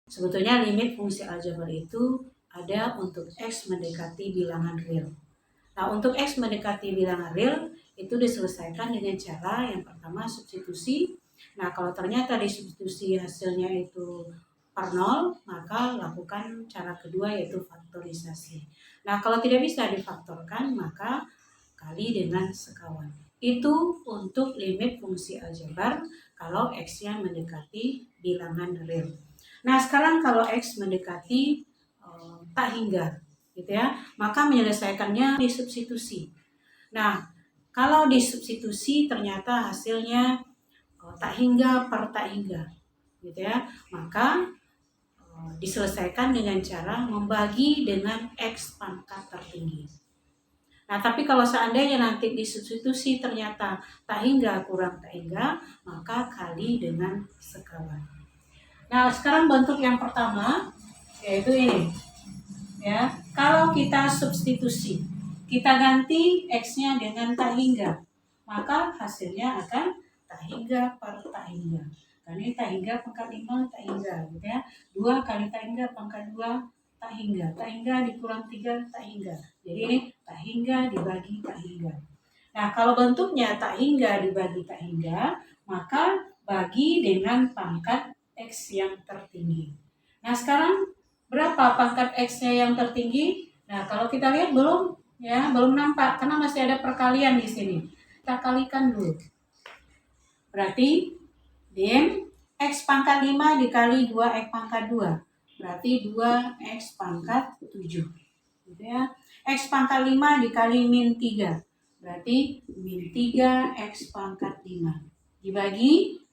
Sebetulnya limit fungsi aljabar itu ada untuk X mendekati bilangan real. Nah, untuk X mendekati bilangan real itu diselesaikan dengan cara yang pertama substitusi. Nah, kalau ternyata disubstitusi hasilnya itu per 0, maka lakukan cara kedua yaitu faktorisasi. Nah, kalau tidak bisa difaktorkan, maka kali dengan sekawan. Itu untuk limit fungsi aljabar kalau X-nya mendekati bilangan real. Nah, sekarang kalau X mendekati tak hingga, gitu ya, maka menyelesaikannya disubstitusi. Nah, kalau disubstitusi ternyata hasilnya tak hingga per tak hingga, gitu ya, maka diselesaikan dengan cara membagi dengan X pangkat tertinggi. Nah, tapi kalau seandainya nanti disubstitusi ternyata tak hingga kurang tak hingga, maka kali dengan sekawan. Nah, sekarang bentuk yang pertama yaitu ini. Ya, kalau kita substitusi, kita ganti X-nya dengan tak hingga, maka hasilnya akan tak hingga per tak hingga. Karena ini tak hingga pangkat 5 tak hingga, gitu ya. 2 kali tak hingga pangkat 2 tak hingga. Tak hingga dikurang 3 tak hingga. Jadi ini tak hingga dibagi tak hingga. Nah, kalau bentuknya tak hingga dibagi tak hingga, maka bagi dengan pangkat X yang tertinggi. Nah, sekarang berapa pangkat X-nya yang tertinggi? Nah, kalau kita lihat belum nampak karena masih ada perkalian di sini. Kita kalikan dulu. Berarti dim X pangkat 5 dikali 2 X pangkat 2. Berarti 2X pangkat 7. Gitu ya. X pangkat 5 dikali min 3. Berarti min 3X pangkat 5. Dibagi.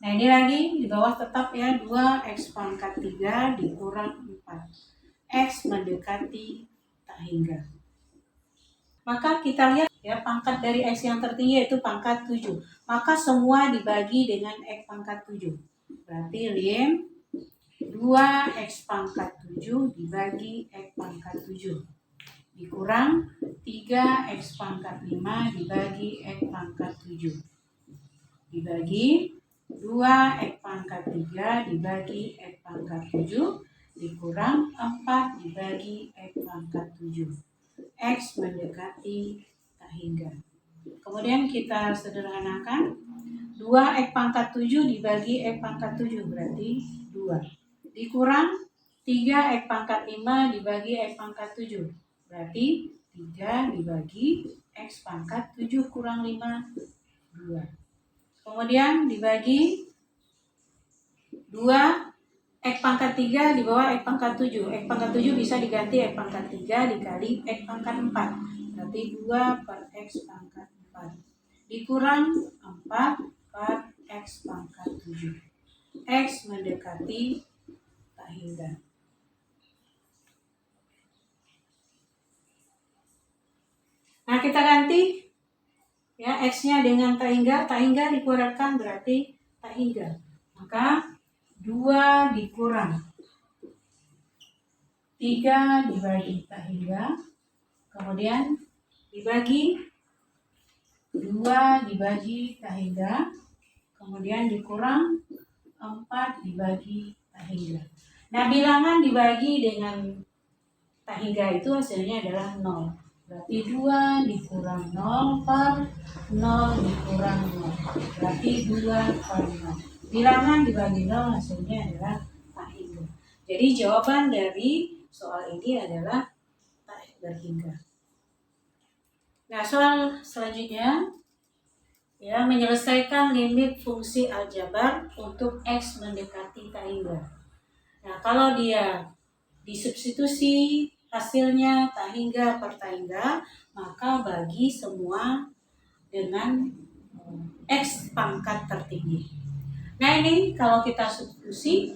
Nah, ini lagi di bawah tetap ya, 2X pangkat 3 dikurang 4. X mendekati tak hingga. Maka kita lihat ya, pangkat dari X yang tertinggi yaitu pangkat 7. Maka semua dibagi dengan X pangkat 7. Berarti lim 2X pangkat 7 dibagi X pangkat 7. Dikurang 3X pangkat 5 dibagi X pangkat 7. Dibagi 2X pangkat 3 dibagi X pangkat 7 dikurang 4 dibagi X pangkat 7. X mendekati tak hingga. Kemudian kita sederhanakan 2X pangkat 7 dibagi X pangkat 7 berarti 2. Dikurang 3X pangkat 5 dibagi X pangkat 7 berarti 3 dibagi X pangkat 7 kurang 5 2. Kemudian dibagi 2 X pangkat 3 di bawah X pangkat 7. X pangkat 7 bisa diganti X pangkat 3 dikali X pangkat 4. Berarti 2 per X pangkat 4. Dikurang 4 per X pangkat 7. X mendekati tak hingga. Nah, kita ganti ya X-nya dengan tak hingga dikurangkan berarti tak hingga. Maka 2 dikurang 3 dibagi tak hingga, kemudian dibagi 2 dibagi tak hingga, kemudian dikurang 4 dibagi tak hingga. Nah, bilangan dibagi dengan tak hingga itu hasilnya adalah 0. Berarti 2 dikurang 0 per 0 dikurang 0. Berarti 2 per 0. Bilangan dibagi 0 hasilnya adalah tak hingga. Jadi jawaban dari soal ini adalah tak berhingga. Nah, soal selanjutnya ya, menyelesaikan limit fungsi aljabar untuk X mendekati tak hingga. Nah, kalau dia disubstitusi hasilnya tak hingga per tak hingga, maka bagi semua dengan X pangkat tertinggi. Nah, ini kalau kita substitusi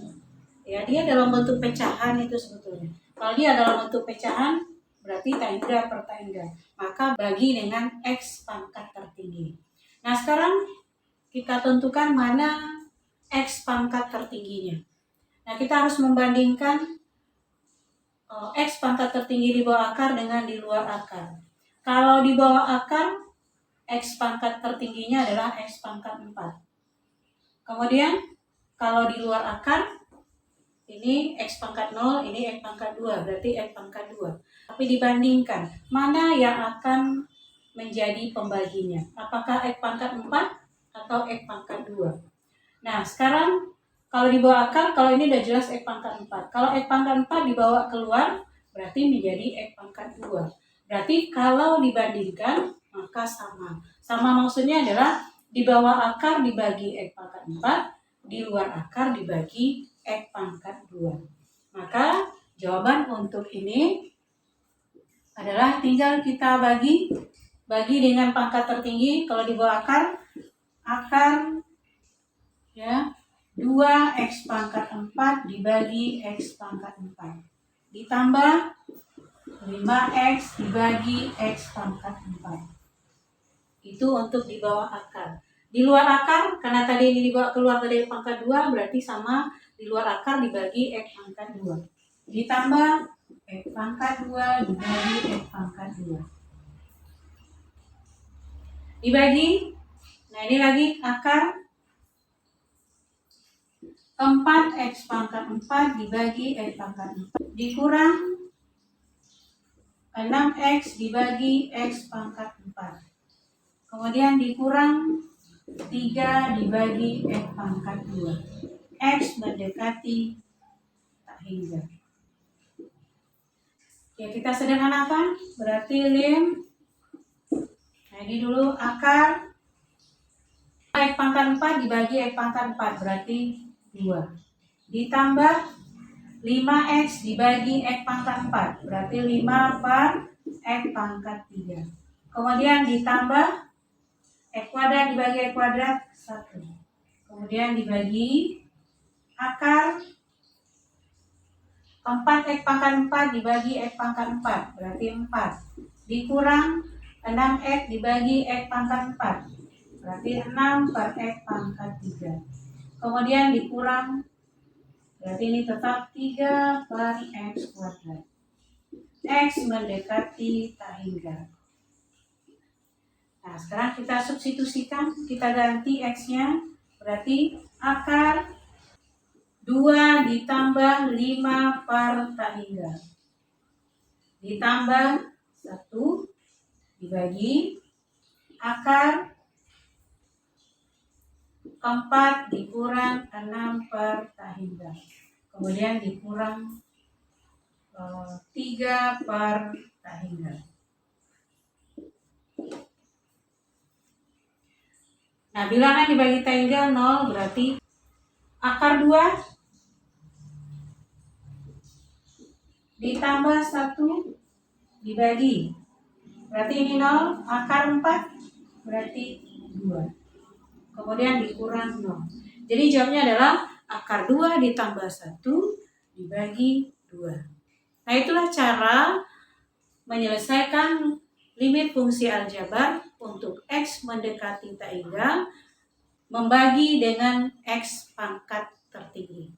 ya, dia dalam bentuk pecahan itu sebetulnya. Kalau dia dalam bentuk pecahan berarti tak hingga per tak hingga, maka bagi dengan X pangkat tertinggi. Nah, sekarang kita tentukan mana X pangkat tertingginya. Nah, kita harus membandingkan X pangkat tertinggi di bawah akar dengan di luar akar. Kalau di bawah akar, X pangkat tertingginya adalah X pangkat 4. Kemudian, kalau di luar akar, Ini X pangkat 0, ini X pangkat 2, berarti X pangkat 2. Tapi dibandingkan, mana yang akan menjadi pembaginya? Apakah X pangkat 4 atau X pangkat 2? Nah, sekarang kalau dibawa akar, kalau ini udah jelas X pangkat 4. Kalau X pangkat 4 dibawa keluar, berarti menjadi X pangkat 2. Berarti kalau dibandingkan, maka sama. Sama maksudnya adalah di bawah akar dibagi X pangkat 4, di luar akar dibagi X pangkat 2. Maka jawaban untuk ini adalah tinggal kita bagi dengan pangkat tertinggi. Kalau di bawah akar ya 2X pangkat 4 dibagi X pangkat 4 ditambah 5X dibagi X pangkat 4. Itu untuk di bawah akar. Di luar akar, karena tadi ini dibawa keluar dari pangkat 2, berarti sama di luar akar dibagi X pangkat 2. Ditambah X pangkat 2 dibagi X pangkat 2. Dibagi, nah ini lagi akar 4X pangkat 4 dibagi X pangkat 4 dikurang 6X dibagi X pangkat 4. Kemudian dikurang 3 dibagi X pangkat 2. X mendekati tak hingga. Ya, kita sederhanakan, berarti nah ini dulu akar X pangkat 4 dibagi X pangkat 4, berarti 2. Ditambah 5X dibagi X pangkat 4, berarti 5 per X pangkat 3. Kemudian ditambah X kuadrat dibagi X kuadrat 1. Kemudian dibagi akar 4X pangkat 4 dibagi X pangkat 4, berarti 4. Dikurang 6X dibagi X pangkat 4, berarti 6 per X pangkat 3. Kemudian dikurang, berarti ini tetap 3 per X kuadrat. X mendekati tak hingga. Nah, sekarang kita substitusikan, kita ganti X-nya, berarti akar 2 ditambah 5 per tak hingga. Ditambah 1 dibagi akar 4 dikurang 6 per tak hingga. Kemudian dikurang 3 per tak hingga. Nah, bilangan dibagi tak hingga 0, berarti akar 2 ditambah 1 dibagi, berarti ini 0, akar 4 berarti 2. Kemudian dikurang 0. Jadi jawabnya adalah akar 2 ditambah 1 dibagi 2. Nah, itulah cara menyelesaikan limit fungsi aljabar untuk X mendekati tak hingga membagi dengan X pangkat tertinggi.